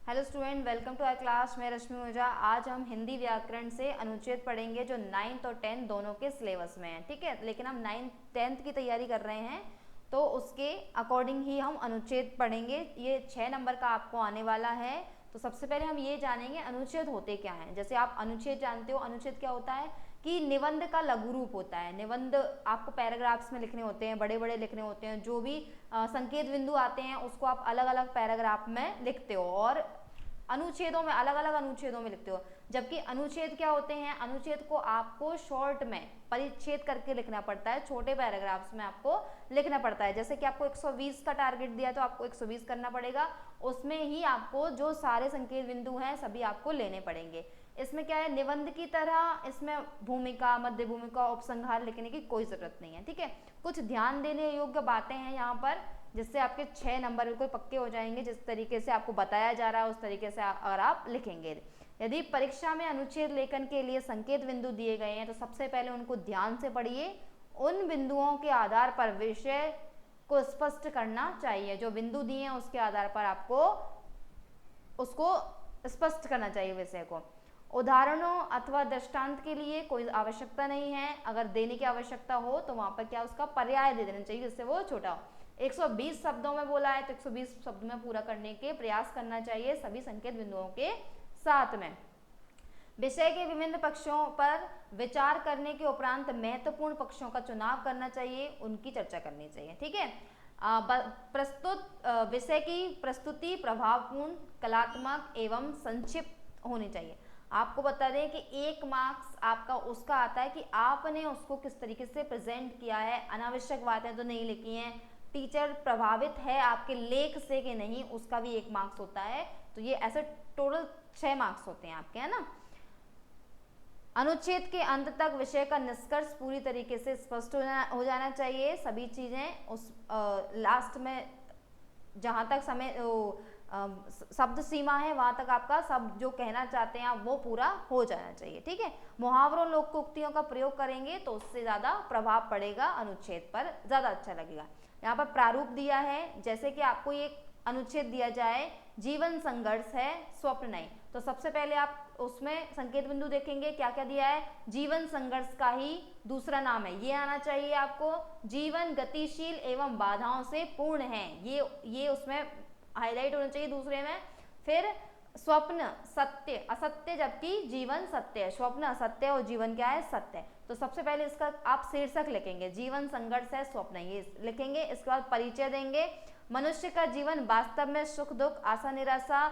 Hello student, welcome to our class. मैं रश्मि ओझा। आज हम हिंदी व्याकरण से अनुच्छेद पढ़ेंगे जो 9th और 10th दोनों के सिलेबस में है। ठीक है, लेकिन हम 9th 10th की तैयारी कर रहे हैं तो उसके अकॉर्डिंग ही हम अनुच्छेद पढ़ेंगे। ये 6 नंबर का आपको आने वाला है। तो सबसे पहले हम ये जानेंगे अनुच्छेद होते क्या हैं। जैसे आप अनुच्छेद जानते हो, अनुच्छेद क्या होता है कि निबंध का लघु रूप होता है। निबंध आपको पैराग्राफ्स में लिखने होते हैं, बड़े बड़े लिखने होते हैं। जो भी संकेत बिंदु आते हैं उसको आप अलग अलग पैराग्राफ में लिखते हो और अनुच्छेदों में अलग अलग अनुच्छेदों में लिखते हो। जबकि अनुच्छेद क्या होते हैं, अनुच्छेद को आपको शॉर्ट में परिच्छेद करके लिखना पड़ता है, छोटे पैराग्राफ्स में आपको लिखना पड़ता है। जैसे कि आपको 120 का टारगेट दिया तो आपको 120 करना पड़ेगा, उसमें ही आपको जो सारे संकेत बिंदु हैं सभी आपको लेने पड़ेंगे। इसमें क्या है, निबंध की तरह इसमें भूमिका, मध्य भूमिका, उपसंहार लिखने की कोई जरूरत नहीं है। ठीक है, कुछ ध्यान देने योग्य बातें हैं यहाँ पर जिससे आपके 6 नंबर बिल्कुल पक्के हो जाएंगे। जिस तरीके से आपको बताया जा रहा है उस तरीके से अगर आप लिखेंगे। यदि परीक्षा में अनुच्छेद लेखन के लिए संकेत बिंदु दिए गए हैं तो सबसे पहले उनको ध्यान से पढ़िए। उन बिंदुओं के आधार पर विषय को स्पष्ट करना चाहिए। जो बिंदु दिए हैं उसके आधार पर आपको उसको स्पष्ट करना चाहिए विषय को। उदाहरणों अथवा दृष्टांत के लिए कोई आवश्यकता नहीं है। अगर देने की आवश्यकता हो तो वहां पर क्या उसका पर्याय दे देना चाहिए जिससे वो छोटा हो। 120 शब्दों में बोला है तो 120 शब्द में पूरा करने के प्रयास करना चाहिए सभी संकेत बिंदुओं के साथ में। विषय के विभिन्न पक्षों पर विचार करने के उपरांत महत्वपूर्ण पक्षों का चुनाव करना चाहिए, उनकी चर्चा करनी चाहिए। ठीक है, प्रस्तुत विषय की प्रस्तुति प्रभावपूर्ण, कलात्मक एवं संक्षिप्त होनी चाहिए। आपको बता दें कि 1 मार्क्स आपका उसका आता है कि आपने उसको किस तरीके से प्रेजेंट किया है, अनावश्यक बातें तो नहीं लिखी हैं, टीचर प्रभावित है आपके लेख से कि नहीं, उसका भी 1 मार्क्स होता है। तो ये ऐसे टोटल 6 मार्क्स होते हैं आपके, है ना। अनुच्छेद के अंत तक विषय का निष्कर्ष पूरी तरीके से स्पष्ट हो जाना चाहिए। सभी चीजें उस लास्ट में जहां तक समय शब्द सीमा है वहां तक आपका सब जो कहना चाहते हैं वो पूरा हो जाना चाहिए। ठीक है, मुहावरों लोकोक्तियों का प्रयोग करेंगे तो उससे ज्यादा प्रभाव पड़ेगा अनुच्छेद पर, ज्यादा अच्छा लगेगा। यहाँ पर प्रारूप दिया है, जैसे कि आपको एक अनुच्छेद दिया जाए जीवन संघर्ष है, स्वप्न नहीं। तो सबसे पहले आप उसमें संकेत बिंदु देखेंगे क्या क्या दिया है, जीवन संघर्ष का ही दूसरा नाम है, ये आना चाहिए आपको। जीवन गतिशील एवं बाधाओं से पूर्ण है, ये उसमें हाईलाइट होना चाहिए दूसरे में। फिर स्वप्न सत्य असत्य, जबकि जीवन सत्य है। स्वप्न असत्य और जीवन क्या है, सत्य है। तो सबसे पहले इसका आप शीर्षक लिखेंगे, जीवन संघर्ष है, स्वप्न, ये लिखेंगे। इसके बाद परिचय देंगे। मनुष्य का जीवन वास्तव में सुख दुख, आशा निराशा,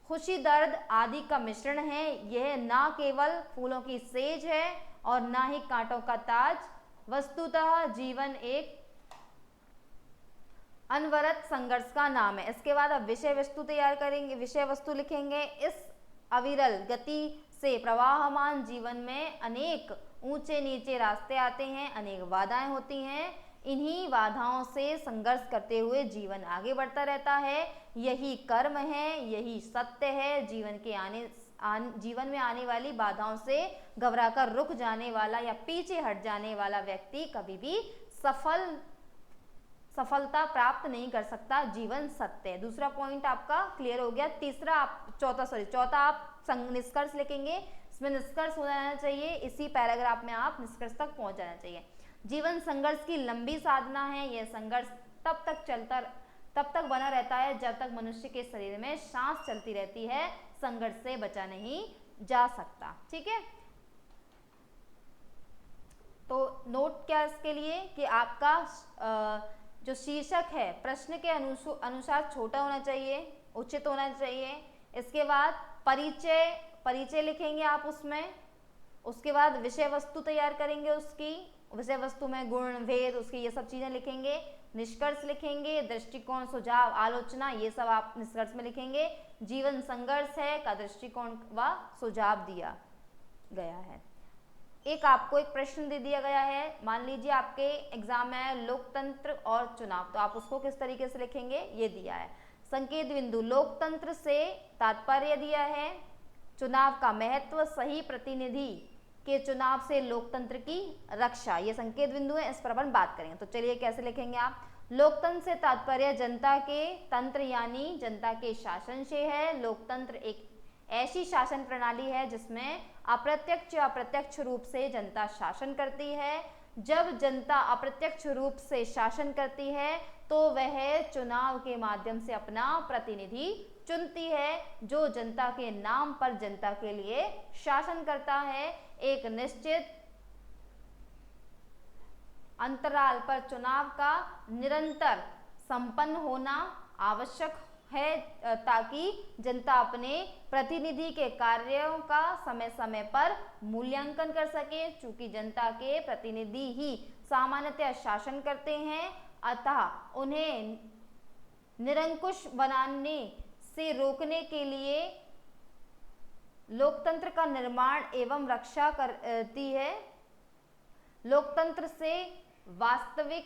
खुशी दर्द आदि का मिश्रण है। यह ना केवल फूलों की सेज है और ना ही कांटों का ताज। वस्तुतः जीवन एक अनवरत संघर्ष का नाम है। इसके बाद अब विषय वस्तु तैयार करेंगे, विषय वस्तु लिखेंगे। इस अविरल गति से प्रवाहमान जीवन में अनेक ऊंचे नीचे रास्ते आते हैं, अनेक बाधाएं होती हैं। इन्हीं बाधाओं से संघर्ष करते हुए जीवन आगे बढ़ता रहता है। यही कर्म है, यही सत्य है। जीवन में आने वाली बाधाओं से घबराकर रुक जाने वाला या पीछे हट जाने वाला व्यक्ति कभी भी सफलता प्राप्त नहीं कर सकता। जीवन सत्य है। दूसरा पॉइंट आपका क्लियर हो गया। चौथा आप निष्कर्ष लिखेंगे। इसमें निष्कर्ष हो जाना चाहिए, इसी पैराग्राफ में आप निष्कर्ष तक पहुंच जाना चाहिए। जीवन संघर्ष की लंबी साधना है। यह संघर्ष तब तक बना रहता है जब तक मनुष्य के शरीर में सांस चलती रहती है। संघर्ष से बचा नहीं जा सकता। ठीक है, तो नोट क्या इसके लिए कि आपका जो शीर्षक है प्रश्न के अनुसार छोटा होना चाहिए, उचित होना चाहिए। इसके बाद परिचय लिखेंगे आप उसमें। उसके बाद विषय वस्तु तैयार करेंगे, उसकी विषय वस्तु में गुण भेद उसकी ये सब चीजें लिखेंगे। निष्कर्ष लिखेंगे, दृष्टिकोण सुझाव आलोचना ये सब आप निष्कर्ष में लिखेंगे। जीवन संघर्ष है का दृष्टिकोण व सुझाव दिया गया है। एक आपको एक प्रश्न दे दिया गया है, मान लीजिए आपके एग्जाम में है लोकतंत्र और चुनाव, तो आप उसको किस तरीके से लिखेंगे ये दिया है। संकेत बिंदु लोकतंत्र से तात्पर्य दिया है, चुनाव का महत्व, सही प्रतिनिधि के चुनाव से लोकतंत्र की रक्षा, ये संकेत बिंदु है। इस पर अपन बात करेंगे। तो चलिए कैसे लिखेंगे आप, लोकतंत्र से तात्पर्य जनता के तंत्र यानी जनता के शासन से है। लोकतंत्र एक ऐसी शासन प्रणाली है जिसमें अप्रत्यक्ष या अप्रत्यक्ष रूप से जनता शासन करती है। जब जनता अप्रत्यक्ष रूप से शासन करती है तो वह चुनाव के माध्यम से अपना प्रतिनिधि चुनती है, जो जनता के नाम पर जनता के लिए शासन करता है। एक निश्चित अंतराल पर चुनाव का निरंतर संपन्न होना आवश्यक है ताकि जनता अपने प्रतिनिधि के कार्यों का समय समय पर मूल्यांकन कर सके। चूंकि जनता के प्रतिनिधि ही सामान्यतः शासन करते हैं, अतः उन्हें निरंकुश बनाने से रोकने के लिए लोकतंत्र का निर्माण एवं रक्षा करती है। लोकतंत्र से वास्तविक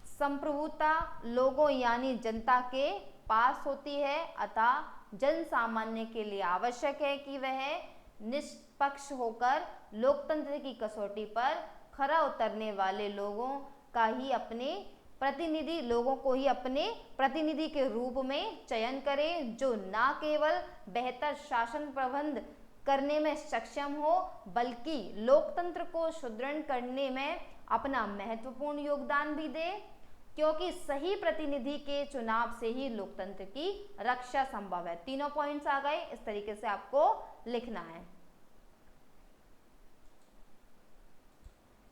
संप्रभुता लोगों यानी जनता के पास होती है, अतः जन सामान्य के लिए आवश्यक है कि वह निष्पक्ष होकर लोकतंत्र की कसौटी पर खरा उतरने वाले लोगों को ही अपने प्रतिनिधि के रूप में चयन करे, जो न केवल बेहतर शासन प्रबंध करने में सक्षम हो बल्कि लोकतंत्र को सुदृढ़ करने में अपना महत्वपूर्ण योगदान भी दे, क्योंकि सही प्रतिनिधि के चुनाव से ही लोकतंत्र की रक्षा संभव है। तीनों पॉइंट्स आ गए, इस तरीके से आपको लिखना है।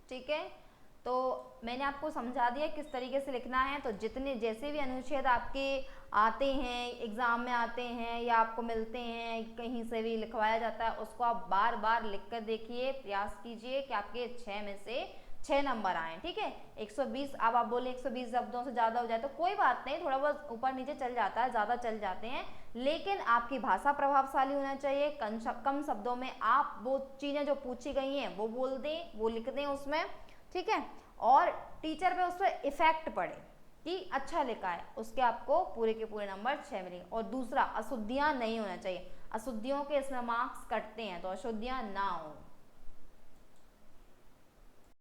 ठीक है, तो मैंने आपको समझा दिया किस तरीके से लिखना है। तो जितने जैसे भी अनुच्छेद आपके आते हैं, एग्जाम में आते हैं या आपको मिलते हैं, कहीं से भी लिखवाया जाता है, उसको आप बार बार लिख कर देखिए, प्रयास कीजिए कि आपके 6 में से 6 नंबर आए। ठीक है, 120 अब आप बोले 120 शब्दों से ज़्यादा हो जाए तो कोई बात नहीं, थोड़ा बहुत ऊपर नीचे चल जाता है, ज़्यादा चल जाते हैं, लेकिन आपकी भाषा प्रभावशाली होना चाहिए। कम शब्दों में आप वो चीज़ें जो पूछी गई हैं वो बोल दें, वो लिख दें उसमें। ठीक है, और टीचर पे उस पर इफेक्ट पड़े कि अच्छा लिखा है, उसके आपको पूरे के पूरे नंबर 6 मिलेंगे। और दूसरा, अशुद्धियाँ नहीं होना चाहिए, अशुद्धियों के इसमें मार्क्स कटते हैं, तो अशुद्धियाँ ना हो।